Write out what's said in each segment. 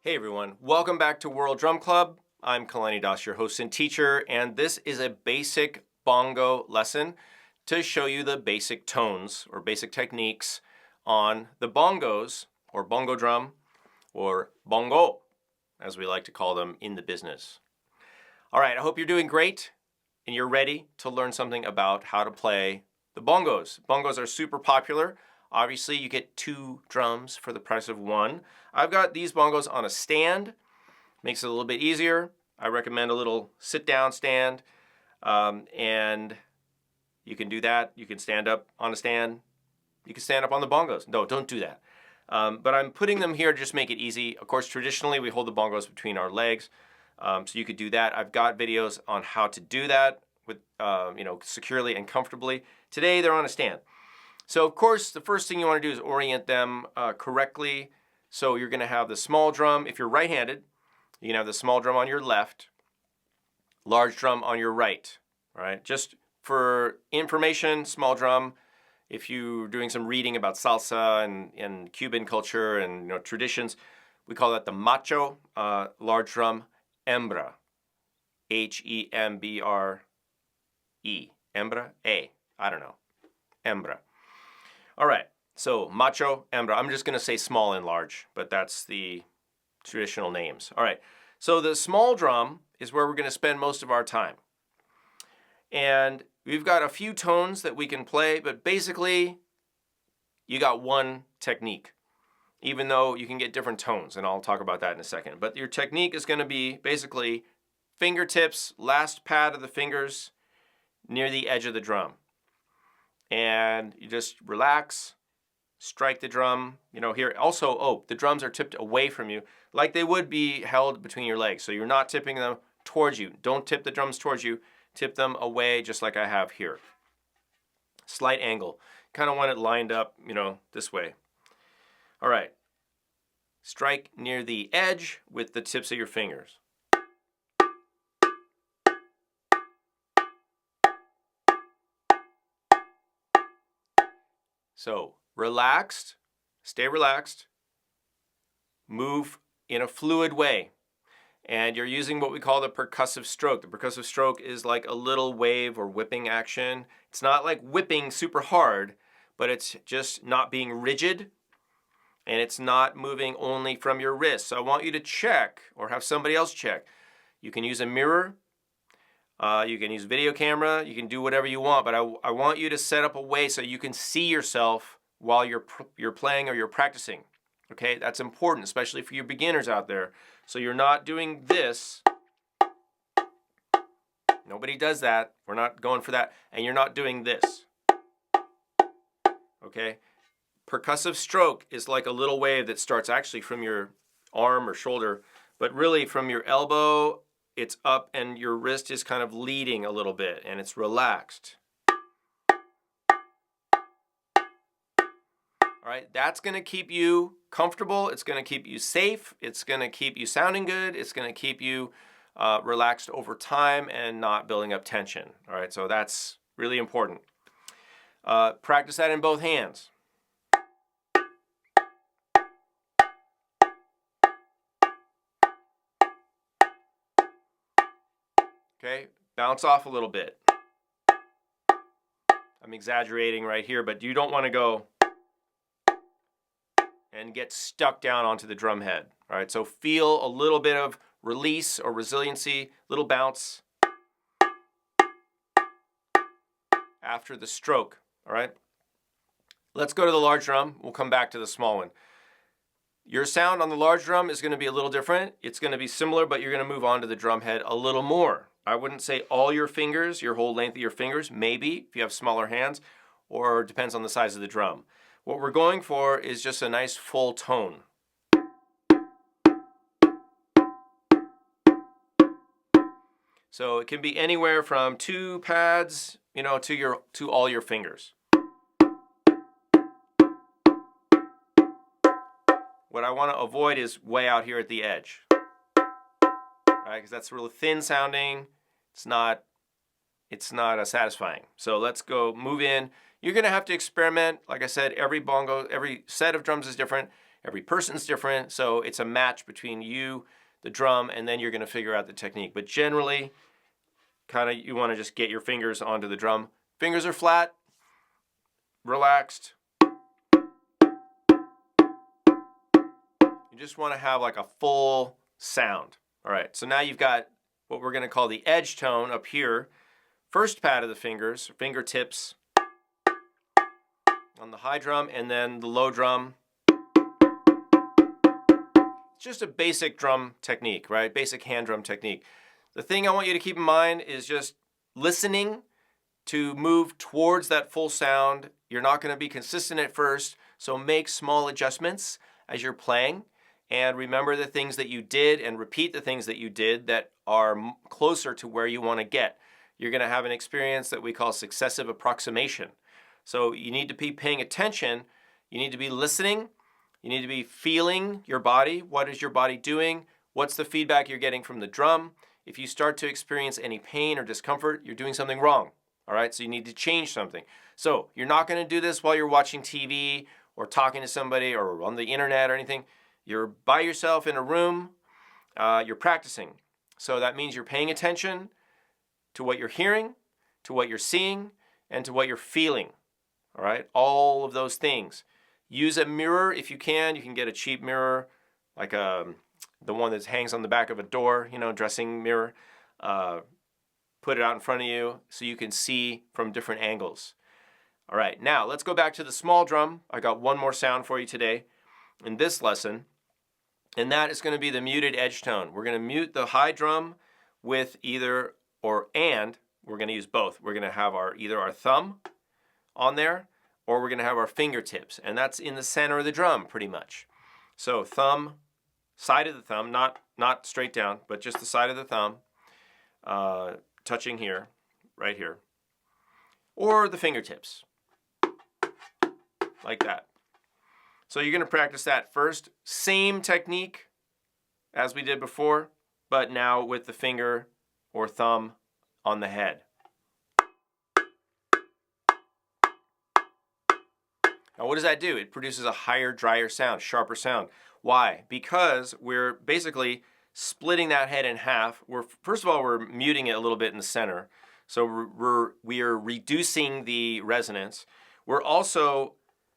Hey everyone, welcome back to World Drum Club. I'm Kalani, your host and teacher, and this is a basic bongo lesson to show you the basic tones or basic techniques on the bongos or bongo drum or bongo, as we like to call them in the business. All right, I hope you're doing great and you're ready to learn something about how to play the bongos. Bongos are super popular. Obviously, you get 2 drums for the price of 1. I've got these bongos on a stand. Makes it a little bit easier. I recommend a little sit-down stand. And you can do that. You can stand up on a stand. You can stand up on the bongos. No, don't do that. But I'm putting them here to just make it easy. Of course, traditionally, we hold the bongos between our legs. So you could do that. I've got videos on how to do that with, securely and comfortably. Today, they're on a stand. So, of course, the first thing you want to do is orient them correctly. So you're going to have the small drum. If you're right-handed, you can have the small drum on your left, large drum on your right. All right. Just for information, small drum, if you're doing some reading about salsa and Cuban culture and traditions, we call that the macho. Large drum, hembra, H-E-M-B-R-E. Hembra, A. I don't know. Hembra. All right, so macho, hembra. I'm just going to say small and large, but that's the traditional names. All right, so the small drum is where we're going to spend most of our time. And we've got a few tones that we can play, but basically, you got one technique, even though you can get different tones, and I'll talk about that in a second. But your technique is going to be basically fingertips, last pad of the fingers near the edge of the drum. And you just relax, strike the drum. Here also, the drums are tipped away from you like they would be held between your legs. So you're not tipping them towards you. Don't tip the drums towards you. Tip them away just like I have here. Slight angle. Kind of want it lined up, this way. All right. Strike near the edge with the tips of your fingers. So, relaxed, stay relaxed, move in a fluid way, and you're using what we call the percussive stroke. The percussive stroke is like a little wave or whipping action. It's not like whipping super hard, but it's just not being rigid, and it's not moving only from your wrist. So I want you to check, or have somebody else check. You can use a mirror. You can use video camera, you can do whatever you want, but I want you to set up a way so you can see yourself while you're playing or you're practicing. Okay, that's important, especially for your beginners out there. So you're not doing this. Nobody does that. We're not going for that. And you're not doing this. Okay, percussive stroke is like a little wave that starts actually from your arm or shoulder, but really from your elbow. It's up and your wrist is kind of leading a little bit and it's relaxed. All right, that's going to keep you comfortable. It's going to keep you safe. It's going to keep you sounding good. It's going to keep you relaxed over time and not building up tension. All right, so that's really important. Practice that in both hands. Okay, bounce off a little bit. I'm exaggerating right here, but you don't want to go and get stuck down onto the drum head. All right, so feel a little bit of release or resiliency, little bounce after the stroke. All right, let's go to the large drum. We'll come back to the small one. Your sound on the large drum is going to be a little different. It's going to be similar, but you're going to move on to the drum head a little more. I wouldn't say all your fingers, your whole length of your fingers, maybe if you have smaller hands, or depends on the size of the drum. What we're going for is just a nice full tone. So it can be anywhere from 2 pads, to all your fingers. What I want to avoid is way out here at the edge. Right, because that's really thin sounding. It's not satisfying. So let's go move in. You're going to have to experiment. Like I said, every set of drums is different. Every person's different, so it's a match between you, the drum, and then you're going to figure out the technique. But generally, kind of you want to just get your fingers onto the drum. Fingers are flat, relaxed. You just want to have like a full sound. All right, so now you've got what we're going to call the edge tone up here. First pad of the fingers, fingertips on the high drum, and then the low drum. It's just a basic drum technique, right? Basic hand drum technique. The thing I want you to keep in mind is just listening to move towards that full sound. You're not going to be consistent at first, so make small adjustments as you're playing. And remember the things that you did and repeat the things that you did that are closer to where you want to get. You're going to have an experience that we call successive approximation. So you need to be paying attention. You need to be listening. You need to be feeling your body. What is your body doing? What's the feedback you're getting from the drum? If you start to experience any pain or discomfort, you're doing something wrong. All right, so you need to change something. So you're not going to do this while you're watching TV or talking to somebody or on the internet or anything. You're by yourself in a room. You're practicing. So that means you're paying attention to what you're hearing, to what you're seeing, and to what you're feeling. All right, all of those things. Use a mirror if you can. You can get a cheap mirror, like the one that hangs on the back of a door, dressing mirror. Put it out in front of you so you can see from different angles. All right, now let's go back to the small drum. I got one more sound for you today in this lesson, and that is going to be the muted edge tone. We're going to mute the high drum with either or, and we're going to use both. We're going to have either our thumb on there, or we're going to have our fingertips, and that's in the center of the drum pretty much. So thumb, side of the thumb, not straight down, but just the side of the thumb, touching here, right here, or the fingertips, like that. So you're going to practice that first. Same technique as we did before, but now with the finger or thumb on the head. Now what does that do? It produces a higher, drier sound, sharper sound. Why? Because we're basically splitting that head in half. First of all, we're muting it a little bit in the center. So we are reducing the resonance. We're also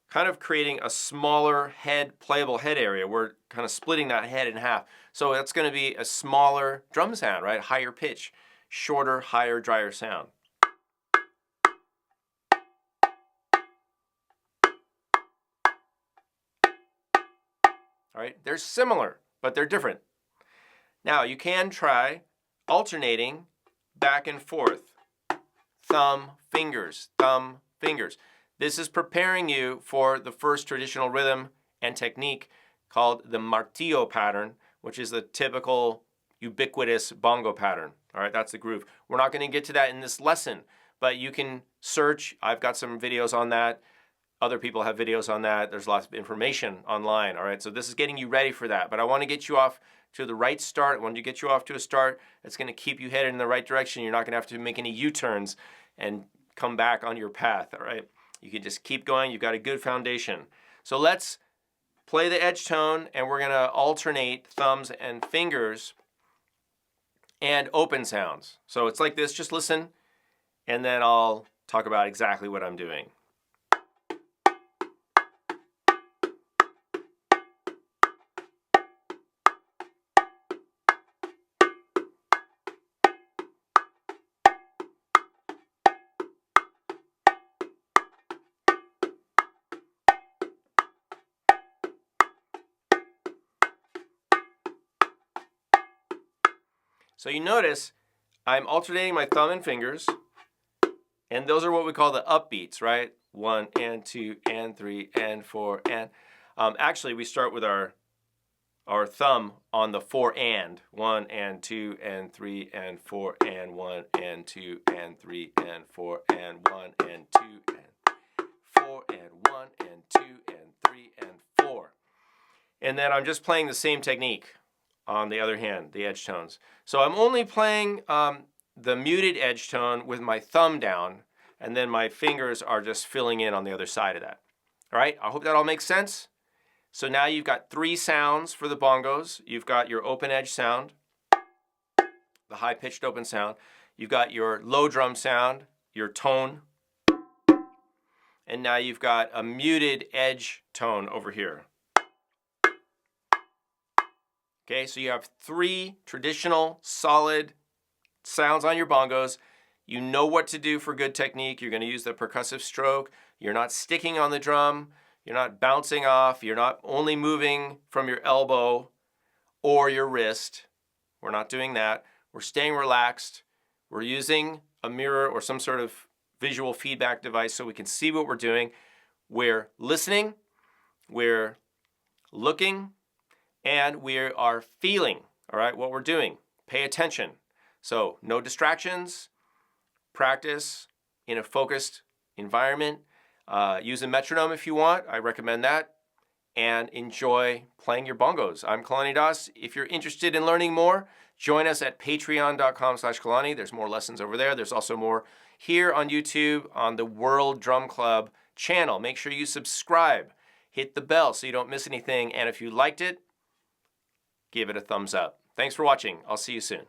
kind of creating a smaller head, playable head area. We're kind of splitting that head in half. So that's going to be a smaller drum sound, right? Higher pitch, shorter, higher, drier sound. All right, they're similar, but they're different. Now, you can try alternating back and forth. Thumb, fingers, thumb, fingers. This is preparing you for the first traditional rhythm and technique called the Martillo Pattern, which is the typical ubiquitous bongo pattern. All right, that's the groove. We're not going to get to that in this lesson, but you can search. I've got some videos on that. Other people have videos on that. There's lots of information online, all right? So this is getting you ready for that, but I want to get you off to the right start. I want to get you off to a start that's going to keep you headed in the right direction. You're not going to have to make any U-turns and come back on your path, all right? You can just keep going. You've got a good foundation. So let's play the edge tone, and we're going to alternate thumbs and fingers and open sounds. So it's like this. Just listen, and then I'll talk about exactly what I'm doing. So you notice I'm alternating my thumb and fingers, and those are what we call the upbeats, right? 1 and 2 and 3 and 4 and. Actually, we start with our thumb on the 4 and. 1 and 2 and 3 and 4 and 1 and 2 and 3 and 4 and 1 and 2 and 4 and 1 and 2 and 3 and 4. And then I'm just playing the same technique on the other hand, the edge tones. So I'm only playing the muted edge tone with my thumb down, and then my fingers are just filling in on the other side of that. All right, I hope that all makes sense. So now you've got 3 sounds for the bongos. You've got your open edge sound, the high-pitched open sound. You've got your low drum sound, your tone, and now you've got a muted edge tone over here. Okay, so you have 3 traditional, solid sounds on your bongos. You know what to do for good technique. You're going to use the percussive stroke. You're not sticking on the drum. You're not bouncing off. You're not only moving from your elbow or your wrist. We're not doing that. We're staying relaxed. We're using a mirror or some sort of visual feedback device so we can see what we're doing. We're listening, we're looking, and we are feeling, all right, what we're doing. Pay attention. So no distractions, practice in a focused environment. Use a metronome if you want. I recommend that. And enjoy playing your bongos. I'm Kalani Das. If you're interested in learning more, join us at patreon.com/Kalani. There's more lessons over there. There's also more here on YouTube on the World Drum Club channel. Make sure you subscribe. Hit the bell so you don't miss anything. And if you liked it, give it a thumbs up. Thanks for watching. I'll see you soon.